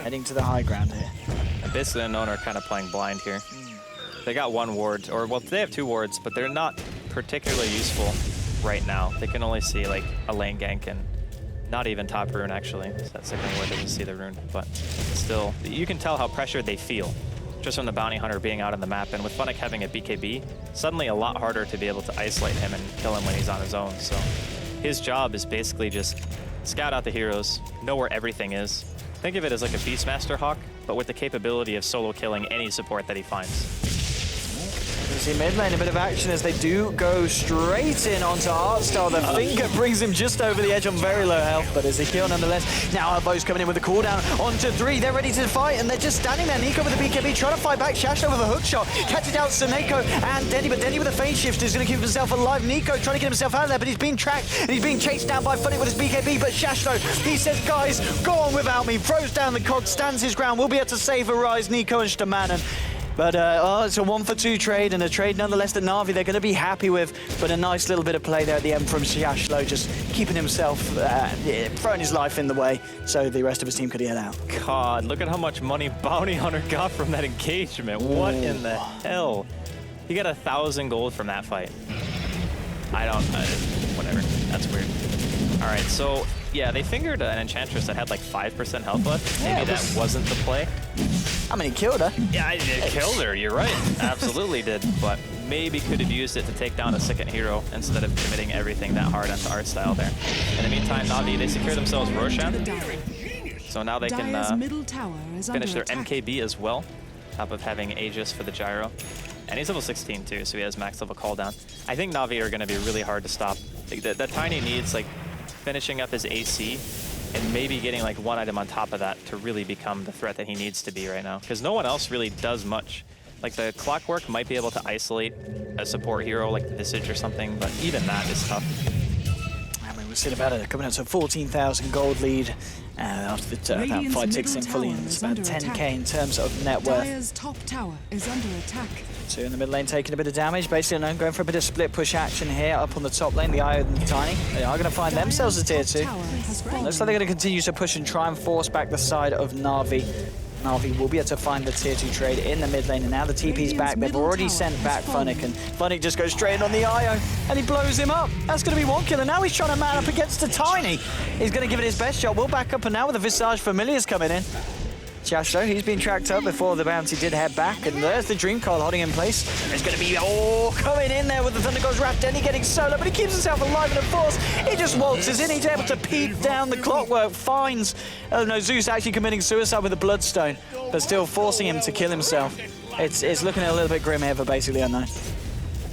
heading to the high ground here. And basically, Unknown are kind of playing blind here. They got 1 ward, or well, they have 2 wards, but they're not particularly useful right now. They can only see like a lane gank and not even top rune actually. So that second ward doesn't see the rune, but still, you can tell how pressured they feel just from the Bounty Hunter being out on the map. And with Funnick having a BKB, suddenly a lot harder to be able to isolate him and kill him when he's on his own. So his job is basically just scout out the heroes, know where everything is. Think of it as like a Beastmaster Hawk, but with the capability of solo killing any support that he finds. You see mid lane a bit of action as they do go straight in onto Artstyle. The finger brings him just over the edge on very low health, but is a kill nonetheless. Now Bo's coming in with the cooldown onto 3. They're ready to fight, and they're just standing there. Nico with the BKB trying to fight back. Shashlo with a hook shot. Catches out Suneko and Denny, but Denny with a phase shift is going to keep himself alive. Nico trying to get himself out of there, but he's being tracked and he's being chased down by Funnick with his BKB. But Shashlo, he says, guys, go on without me. Throws down the cog, stands his ground. We'll be able to save Arise, Nico and Stamanen. But it's a 1-for-2 trade, and a trade nonetheless that Na'Vi they're going to be happy with. But a nice little bit of play there at the end from Shashlo, just keeping himself, throwing his life in the way so the rest of his team could get out. God, look at how much money Bounty Hunter got from that engagement. What in the hell? He got 1,000 gold from that fight. Whatever, that's weird. All right, so yeah, they fingered an Enchantress that had like 5% health left. Maybe that wasn't the play. I mean, he killed her. Yeah, it killed her, you're right. Absolutely did, but maybe could have used it to take down a second hero instead of committing everything that hard onto Artstyle there. In the meantime, Na'Vi, they secure themselves Roshan. So now they can finish their MKB as well, top of having Aegis for the Gyro. And he's level 16 too, so he has max level cooldown. I think Na'Vi are going to be really hard to stop. The Tiny needs like finishing up his AC and maybe getting like 1 item on top of that to really become the threat that he needs to be right now. Because no one else really does much. Like the Clockwork might be able to isolate a support hero like the Visage or something, but even that is tough. I mean, we're still about coming out to a 14,000 gold lead after that fight takes in fully, and it's about 10k in terms of net worth. Dire's top tower is under attack. 2 in the mid lane taking a bit of damage. Basically, Unknown going for a bit of split push action here up on the top lane. The Io and the Tiny, they are going to find themselves a tier 2. Looks like they're going to continue to push and try and force back the side of Na'Vi. Na'Vi will be able to find the tier 2 trade in the mid lane, and now the TP's back. They've already sent back Funnick, and Funnick just goes straight in on the Io, and he blows him up. That's going to be 1 kill, and now he's trying to man up against the Tiny. He's going to give it his best shot. We'll back up, and now with the Visage Familiars coming in. Shashlo, he's been tracked up before the bounty did head back, and there's the Dream Coil holding in place. There's going to be, coming in there with the Thunder God's Wrath. Denny getting solo, but he keeps himself alive in a force. He just waltzes in, he's able to peek down the Clockwork, finds, Zeus actually committing suicide with the Bloodstone, but still forcing him to kill himself. It's looking a little bit grim here for basically Unknown.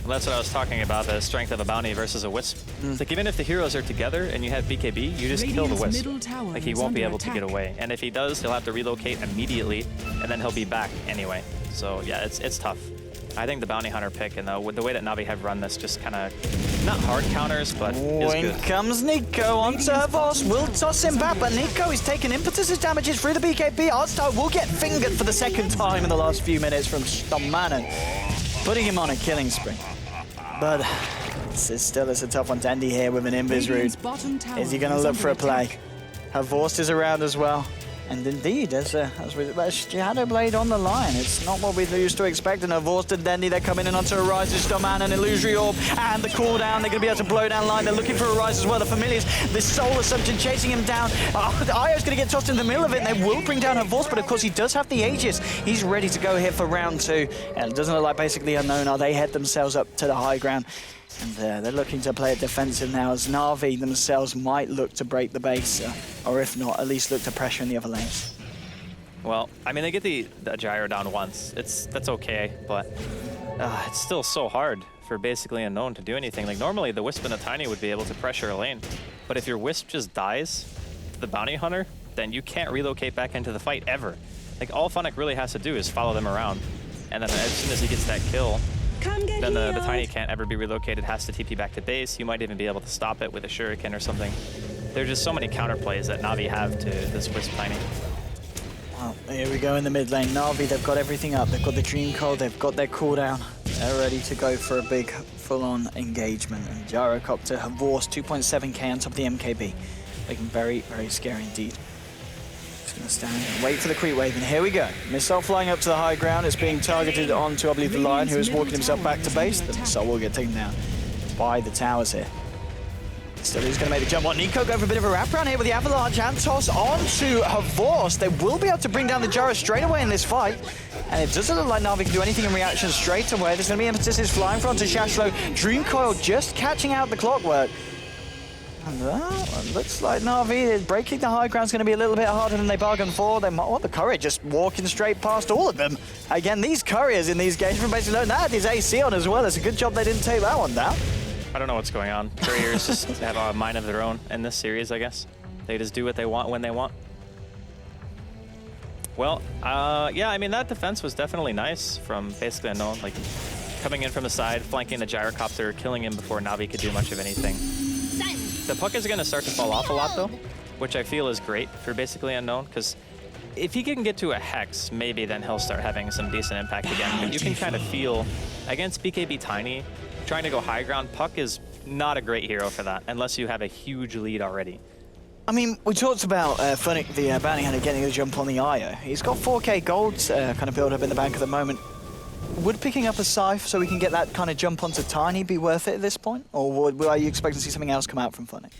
Well, that's what I was talking about, the strength of a bounty versus a Wisp. It's like even if the heroes are together and you have BKB, you just kill the Wisp. Like he won't be able to get away. And if he does, he'll have to relocate immediately, and then he'll be back anyway. So yeah, it's tough. I think the Bounty Hunter pick and with the way that Navi have run this, just kind of not hard counters, but is In good. comes Nico onto Havos. Will toss him back, but Nico is taking impetus damages through the BKB. Artstar will get fingered for the second time in the last few minutes from Stomanen, putting him on a killing spree. But this is still a tough one. Dandy here with an invis root. Is he going to look for a play? Havos is around as well. And indeed, as with Shadow Blade on the line, it's not what we used to expect. And Havos and Dendy, they're coming in onto a Rise, Stoman and Illusory Orb, and the cooldown. They're going to be able to blow down line. They're looking for a Rise as well. The Familiars, the Soul Assumption chasing him down. Io's going to get tossed in the middle of it, and they will bring down Havos, but of course he does have the Aegis. He's ready to go here for round 2. And it doesn't look like basically Unknown are. They head themselves up to the high ground. And they're looking to play it defensive now, as Na'Vi themselves might look to break the base, or if not, at least look to pressure in the other lanes. Well, I mean, they get the gyro down once. That's okay, but it's still so hard for basically Unknown to do anything. Like, normally the Wisp and the Tiny would be able to pressure a lane, but if your Wisp just dies to the Bounty Hunter, then you can't relocate back into the fight ever. Like, all Funnick really has to do is follow them around, and then as soon as he gets that kill, then the Tiny can't ever be relocated, has to TP back to base. You might even be able to stop it with a Shuriken or something. There's just so many counterplays that Na'Vi have to this Wisp Tiny. Well, here we go in the mid lane. Na'Vi, they've got everything up. They've got the Dream Cold, they've got their cooldown. They're ready to go for a big full-on engagement. And Gyrocopter, Havos, 2.7k on top of the MKB. Looking very, very scary indeed. Just going to stand and wait for the creep wave, and here we go. Missile flying up to the high ground. It's being targeted onto, I believe, the Lion, who is walking himself back to base. The missile will get taken down by the towers here. Still, he's going to make the jump on. Nico going for a bit of a wraparound here with the Avalanche and toss onto Havos. They will be able to bring down the Gyro straight away in this fight. And it doesn't look like Na'Vi can do anything in reaction straight away. There's going to be impetuses flying front to Shashlo. Dream Coil just catching out the clockwork. And it looks like Na'Vi breaking the high ground is going to be a little bit harder than they bargained for. They might want the Courier just walking straight past all of them. Again, these Couriers in these games, from basically learning that is AC on as well. It's a good job they didn't take that one down. I don't know what's going on. Couriers just have a mind of their own in this series, I guess. They just do what they want when they want. Well, yeah, I mean, that defense was definitely nice from basically Unknown, like coming in from the side, flanking the Gyrocopter, killing him before Na'Vi could do much of anything. The puck is going to start to fall off a lot, though, which I feel is great for basically Unknown, because if he can get to a Hex, maybe then he'll start having some decent impact again. But you can kind of feel, against BKB Tiny, trying to go high ground, Puck is not a great hero for that, unless you have a huge lead already. I mean, we talked about Funnick, the Bounty Hunter, getting a jump on the Io. He's got 4k gold kind of build up in the bank at the moment. Would picking up a Scythe so we can get that kind of jump onto Tiny be worth it at this point? Or are you expecting to see something else come out from Funnick?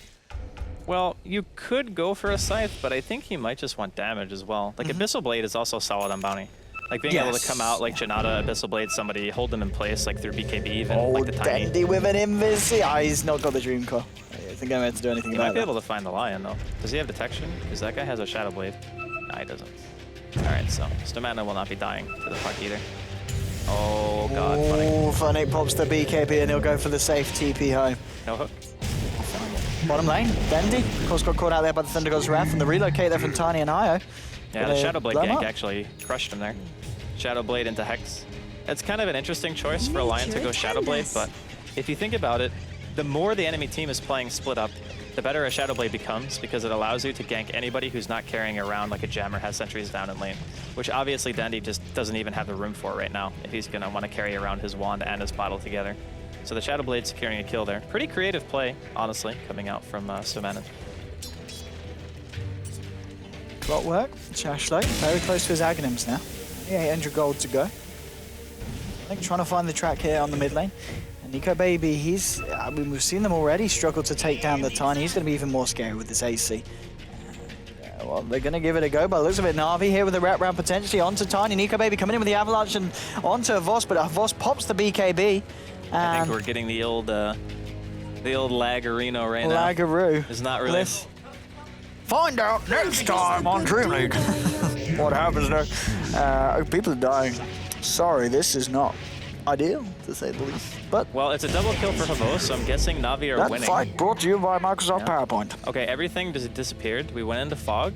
Well, you could go for a Scythe, but I think he might just want damage as well. Like, Abyssal Blade is also solid on Bounty. Like, being able to come out like Janata, Abyssal Blade, somebody, hold them in place, like through BKB even, like the Tiny. Dandy with an invis. Yeah, he's not got the Dream Core. I think I'm able to do anything He about might be that. able to find the Lion, though. Does he have detection? Because that guy has a Shadow Blade. Nah, he doesn't. Alright, so Stomana will not be dying to the puck either. Oh, God, Funnick. Oh, Funnick pops the BKB and he'll go for the safe TP home. No hook. Bottom lane, Dandy. Of course, got caught out there by the Thunder God's Wrath and the relocate there from Tiny and Io. Yeah, the Shadow Blade gank actually crushed him there. Shadow Blade into Hex. It's kind of an interesting choice for a Lion to go Shadow Blade, but if you think about it, the more the enemy team is playing split up, the better a Shadow Blade becomes, because it allows you to gank anybody who's not carrying around like a Jammer has sentries down in lane, which obviously Dandy just doesn't even have the room for right now if he's going to want to carry around his wand and his bottle together. So the Shadow Blade securing a kill there. Pretty creative play, honestly, coming out from Stomanen. Clockwork, Shashlo, very close to his Aghanims now. 800 gold to go. I think trying to find the track here on the mid lane. And Nico Baby, I mean, we've seen them already struggle to take down the Tiny. He's going to be even more scary with this AC. Well, they're going to give it a go, but it looks a bit Na'Vi here with the wrap round potentially onto Tiny. Nico Baby coming in with the Avalanche and onto Havos, but Havos pops the BKB. I think we're getting the old Lagarino right now. Lagaroo. It's not really. Find out next time on DreamLeague. What happens now? People are dying. Sorry, this is not ideal, to say the least. But well, it's a double kill for Havos, so I'm guessing Na'Vi are winning. That fight brought to you by Microsoft PowerPoint. Okay, everything just disappeared. We went into Fog.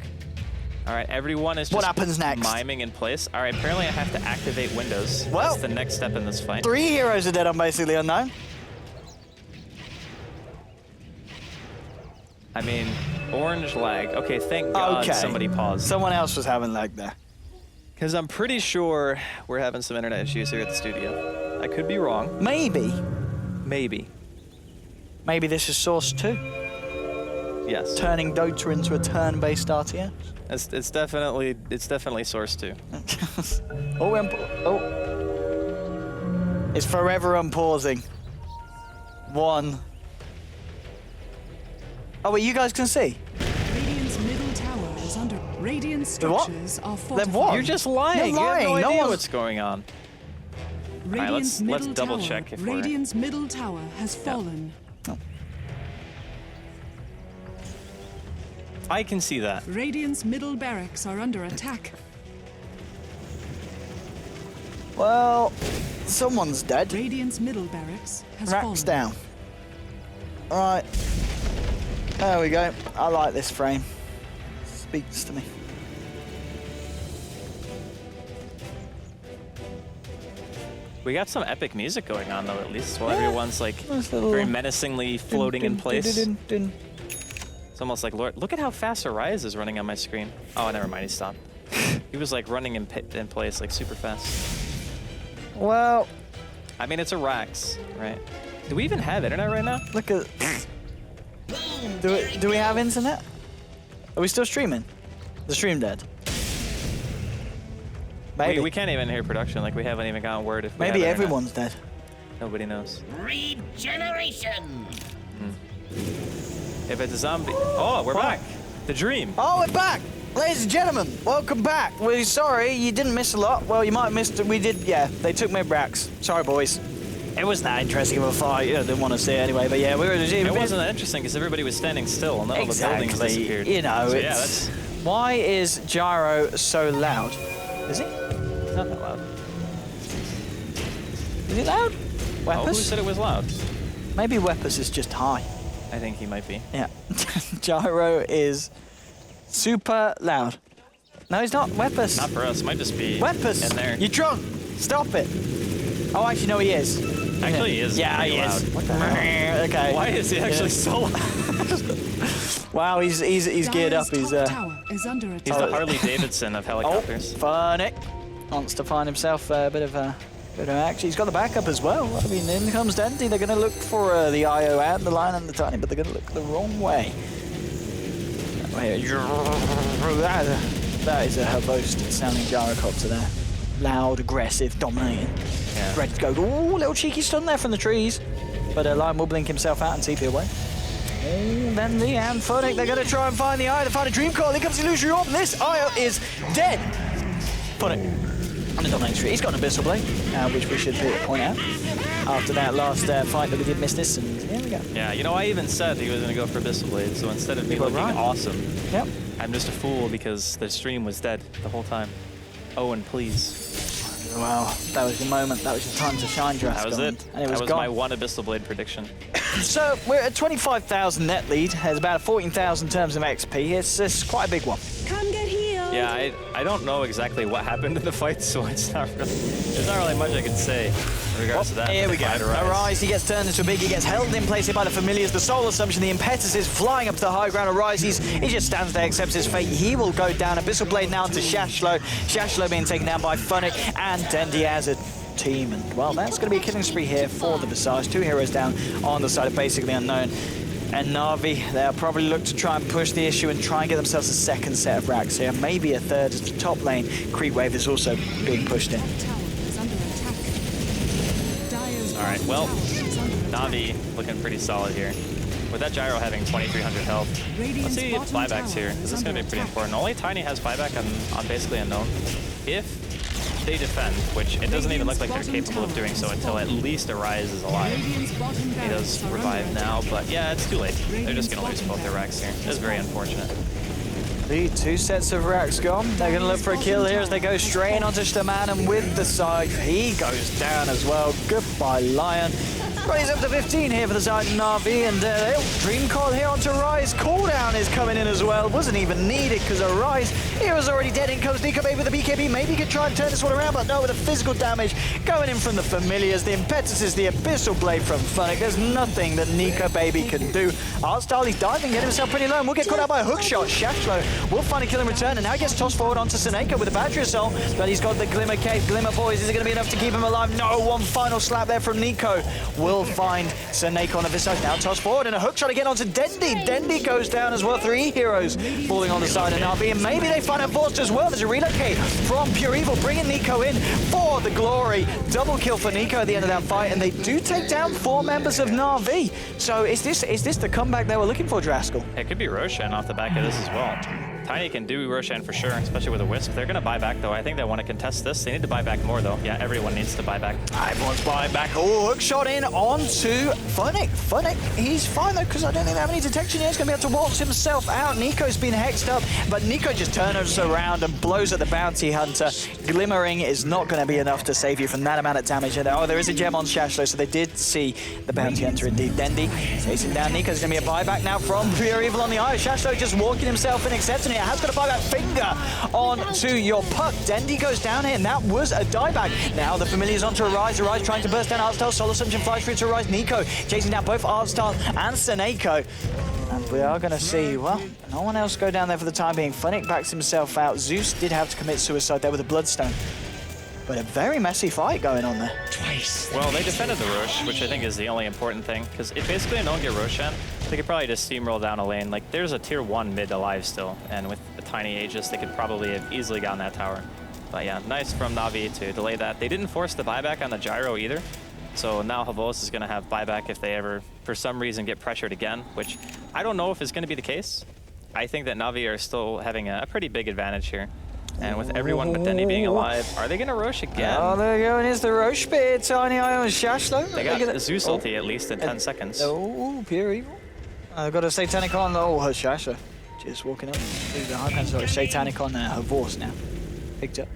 All right, everyone is just What happens next? miming in place. All right, apparently I have to activate Windows. Well, that's the next step in this fight. 3 heroes are dead on basically unknown. I mean, orange lag. Okay, thank God somebody paused. Someone else was having lag there. Because I'm pretty sure we're having some internet issues here at the studio. I could be wrong. Maybe. Maybe. Maybe this is Source 2. Yes. Turning Dota into a turn-based RTS. It's definitely Source 2. Oh. It's forever unpausing. 1. Oh, wait, you guys can see? Radiant's middle tower is under. Radiant structures are Then fortified. what? You're just lying. You're lying. You have no No idea one's- what's going on. Radiant's let's middle double tower. check if we're- Radiant's middle tower has fallen. I can see that. Radiant's middle barracks are under attack. Well, someone's dead. Radiant's middle barracks has Rack's fallen. down. All right. There we go. I like this frame. Speaks to me. We got some epic music going on though, at least. While Yeah. everyone's like Nice little- very menacingly floating in place. Dun, dun, dun. It's almost like, Lord, look at how fast Arise is running on my screen. Oh, never mind, he stopped. He was like running in place like super fast. Well, I mean, it's a Rax, right? Do we even have internet right now? look at. Do we have internet? Are we still streaming? The stream dead. Maybe. We can't even hear production. Like, we haven't even gotten word if we Maybe have internet. everyone's dead. Nobody knows. Regeneration! If it's a zombie... Oh, we're back. The dream. Oh, we're back! Ladies and gentlemen, welcome back. We're sorry, you didn't miss a lot. Well, you might have missed it. We did, yeah. They took mid racks. Sorry, boys. It wasn't that interesting of a fight. I didn't want to see it anyway, but yeah, we were... It wasn't that interesting because everybody was standing still and all the buildings disappeared. You know, So, it's... yeah, that's Why is Gyro so loud? Is he? not that loud. Is he loud? Oh, who Weapus? said it was loud? Maybe Weapus is just high. I think he might be. Yeah. Gyro is super loud. No, he's not. Weapus. Not for us. Might just be Weapus. in there. You're drunk. Stop it. Oh, actually, no, he is. Actually, he is Yeah, pretty he loud. is. What the hell? Okay. Why is he actually so loud? Wow, he's geared up. Dyer's He's top tower is under He's attack. the Harley Davidson of Oh, helicopters. Funny. Wants to find himself a bit of action. He's got the backup as well. I mean, in comes Dente. They're going to look for the IO out, the line and the tiny, but they're going to look the wrong way. That is a verbose sounding gyrocopter there. Loud, aggressive, dominating. Yeah. Ready to go. Ooh, little cheeky stun there from the trees. But Lion will blink himself out and TP away. Then the and Phonic, they're going to try and find the Eye. They find a Dream Coil. Here comes the Illusory Orb. This Eye is dead. Phonic on the dominating street. He's got an Abyssal Blade, which we should point out. After that last fight that we did miss this, and here we go. Yeah, you know, I even said he was going to go for Abyssal Blade, so instead of me were looking right. awesome, Yep. I'm just a fool because the stream was dead the whole time. Owen, please. Wow, that was your moment. That was your time to shine, Jurassic. That was it. And it was that was gone. my one Abyssal Blade prediction. So we're at 25,000 net lead. Has about 14,000 in terms of XP. It's quite a big one. Come get healed. Yeah, I don't know exactly what happened in the fight, so there's not really much I can say in regards to that. Here we go. Arise, he gets turned into a big, he gets held in place here by the familiars. The Soul Assumption, the Impetus is flying up to the high ground. Arise, he just stands there, accepts his fate. He will go down. Abyssal Blade now to Shashlo. Shashlo being taken down by Phonic and Dendi as a team. And well, that's going to be a killing spree here for the Visage. 2 heroes down on the side of basically unknown. And Na'Vi, they'll probably look to try and push the issue and try and get themselves a second set of racks here. Maybe a third as the top lane. Creep Wave is also being pushed in. Tower is under attack. Dyer's All right, bottom well, tower is under attack. Na'Vi looking pretty solid here. With that Gyro having 2,300 health, let's see Radiant's buybacks bottom here. tower This is is going to under be pretty attack. important. Only Tiny has buyback on basically unknown. If they defend, which it doesn't even look like they're capable of doing so until at least Arise is alive. Radiant's bottom He does barracks are revive under now, attack. but yeah, it's too late. They're just going to lose both their racks here. It's very unfortunate. The 2 sets of racks gone. They're going to look for a kill here as they go straight onto Staman, and with the scythe, he goes down as well. Goodbye, Lion. Raise up to 15 here for the side of Na'Vi, and Dream Call here onto Rise. Cooldown is coming in as well. Wasn't even needed because of Rise. He was already dead. In comes Nico Baby with the BKB. Maybe he could try and turn this one around, but no, with the physical damage going in from the Familiars, the Impetuses, the Abyssal Blade from Funnick. There's nothing that Nico Baby can do. Artstyle, he's diving, getting himself pretty low, and we'll get caught out by a hook shot. Shashlo will find a kill in return, and now he gets tossed forward onto Seneko with a battery assault, but he's got the Glimmer Cape. Glimmer Boys, is it going to be enough to keep him alive? No, one final slap there from Nico. Will find Seneko on the Visage. Now tossed forward, and a hook shot again onto Dendi. Dendi goes down as well. 3 heroes falling on the side of Na'Vi, and maybe they find out Forced as well. There's a relocate from Pure Evil, bringing Nico in for the glory. Double kill for Nico at the end of that fight, and they do take down 4 members of Na'Vi. So is this the comeback they were looking for, Draskell? It could be Roshan off the back of this as well. Tiny can do Roshan for sure, especially with a Wisp. They're going to buy back, though. I think they want to contest this. They need to buy back more, though. Yeah, everyone needs to buy back. Everyone's buying back. Oh, hook shot in onto Funnick. Funnick, he's fine, though, because I don't think they have any detection here. He's going to be able to waltz himself out. Nico's been hexed up, but Nico just turns around and blows at the Bounty Hunter. Glimmering is not going to be enough to save you from that amount of damage. Oh, there is a gem on Shashlo, so they did see the Bounty Hunter indeed. Dendi chasing down Nico. There's going to be a buyback now from Pure Evil on the eye. Shashlo just walking himself and accepting it. Has got a buyback finger onto your puck. Dendi goes down here, and that was a dieback. Now the Familiar's onto Arise. Arise trying to burst down Artstyle. Soul Assumption flies through to Arise. Nico chasing down both Artstyle and Seneko. And we are going to see, well, no one else go down there for the time being. Funnick backs himself out. Zeus did have to commit suicide there with a Bloodstone. But a very messy fight going on there. Twice. Well, they defended the Rosh, which I think is the only important thing, because if basically don't get Roshan, they could probably just steamroll down a lane. Like, there's a tier 1 mid alive still, and with the tiny Aegis, they could probably have easily gotten that tower. But yeah, nice from Na'Vi to delay that. They didn't force the buyback on the gyro either, so now Havos is going to have buyback if they ever, for some reason, get pressured again, which I don't know if is going to be the case. I think that Na'Vi are still having a pretty big advantage here. And with everyone but Dendi being alive, are they going to Rosh again? Oh, there you go, and here's the Rosh spear. Tiny Eye on Shashlo. They got the Zeus ulti at least in 10 seconds. Oh, Pure Evil. I've got a Satanic on. Oh, her Shasha. Just walking up through the high ground. Sorry, Satanic on her voice now. Picked up.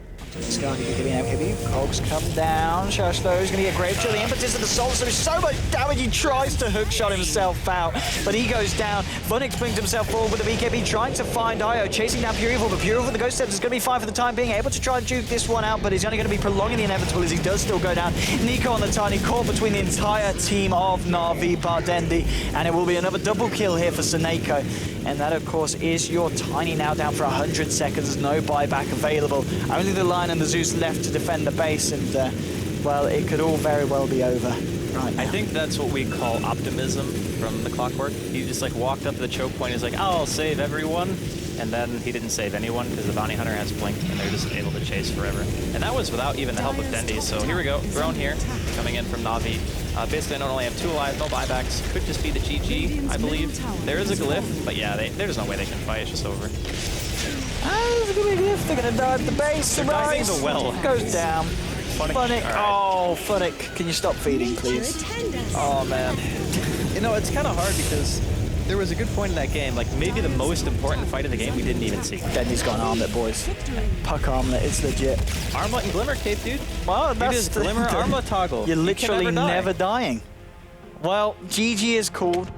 Scardy giving out KB. Cogs come down. Shashlo is going to get Grave Chill. The impetus of the soul. So so much damage. He tries to hook shot himself out, but he goes down. Funnick brings himself forward with the BKB, trying to find Io, chasing down Pure Evil. But Pure Evil, the Ghost Steps, is going to be fine for the time being. Able to try and juke this one out, but he's only going to be prolonging the inevitable as he does still go down. Nico on the tiny, caught between the entire team of Na'Vi bar Dendi, and it will be another double kill here for Seneko. And that, of course, is your Tiny now down for 100 seconds. There's no buyback available. Only the Lion and the Zeus left to defend the base, and, well, it could all very well be over right now. I think that's what we call optimism from the Clockwork. He just, like, walked up to the choke point. He's like, I'll save everyone. And then he didn't save anyone because the Bounty Hunter has blinked, and they're just able to chase forever. And that was without even the help of Dendi. So here we go. Throne here, coming in from Na'Vi. Basically, I don't only have 2 alive, no buybacks. Could just be the GG, I believe. There is a glyph, but yeah, there's no way they can fight. It's just over. There's gonna be a glyph. They're gonna dive the base. They're diving the well. Goes down. Funnick. Right. Oh, Funnick. Can you stop feeding, please? Oh, man. You know, it's kind of hard because there was a good point in that game. Like, maybe the most important fight of the game we didn't even see. Dendi's got an armlet, boys. Puck armlet, it's legit. Armlet and Glimmer Cape, dude. Well, that's just Glimmer armlet toggle. You're literally never dying. Well, GG is called.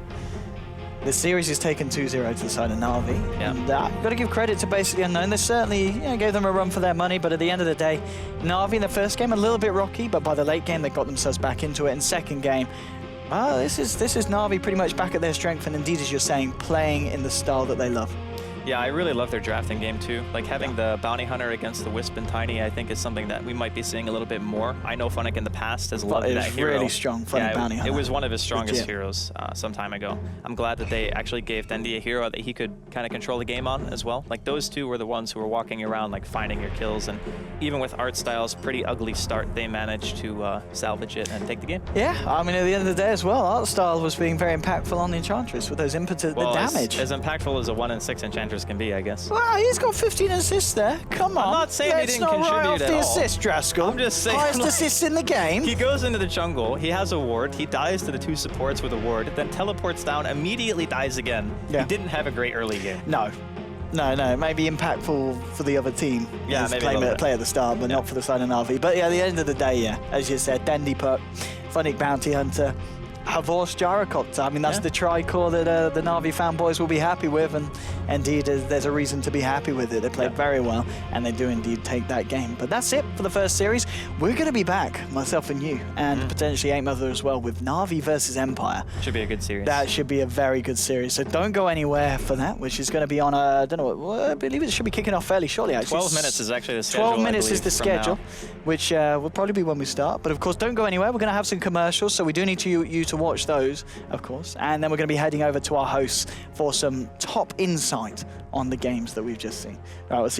The series is taken 2-0 to the side of Na'Vi. Yeah. And I've got to give credit to Basically Unknown. They certainly gave them a run for their money, but at the end of the day, Na'Vi in the first game, a little bit rocky, but by the late game, they got themselves back into it. And second game, well, this is Na'Vi pretty much back at their strength, and indeed, as you're saying, playing in the style that they love. Yeah, I really love their drafting game too. Like having the Bounty Hunter against the Wisp and Tiny, I think is something that we might be seeing a little bit more. I know Funnick in the past has loved that hero. Really strong, Funnick Bounty Hunter. It was one of his strongest heroes some time ago. I'm glad that they actually gave Dendi a hero that he could kind of control the game on as well. Like those two were the ones who were walking around like finding your kills, and even with Artstyle's pretty ugly start, they managed to salvage it and take the game. Yeah, I mean at the end of the day as well, Artstyle was being very impactful on the Enchantress with those impetus, the damage. As impactful as a 1 in 6 Enchantress can be, I guess. Wow, he's got 15 assists there. Come on. I'm not saying he didn't contribute write off the at all. assist, Draskell. I'm just saying. Highest assists in the game. He goes into the jungle, he has a ward, he dies to the 2 supports with a ward, then teleports down, immediately dies again. Yeah. He didn't have a great early game. No, it may be impactful for the other team. Yeah, maybe play at the start, but not for the side of Na'Vi. But yeah, at the end of the day, yeah, as you said, Dendi Puck, Funnick Bounty Hunter, Havors Gyrocopter. I mean, that's the tricore that the Na'Vi fanboys will be happy with, and indeed, there's a reason to be happy with it. They played very well, and they do indeed take that game. But that's it for the first series. We're going to be back, myself and you, and potentially 8mother as well, with Na'Vi versus Empire. Should be a good series. That should be a very good series. So don't go anywhere for that, which is going to be on, I don't know, I believe it should be kicking off fairly shortly, actually. 12 minutes is actually the schedule, 12 minutes is the schedule, now. which will probably be when we start. But of course, don't go anywhere. We're going to have some commercials, so we do need you to watch those, of course. And then we're going to be heading over to our hosts for some top insight on the games that we've just seen. All right, we'll see you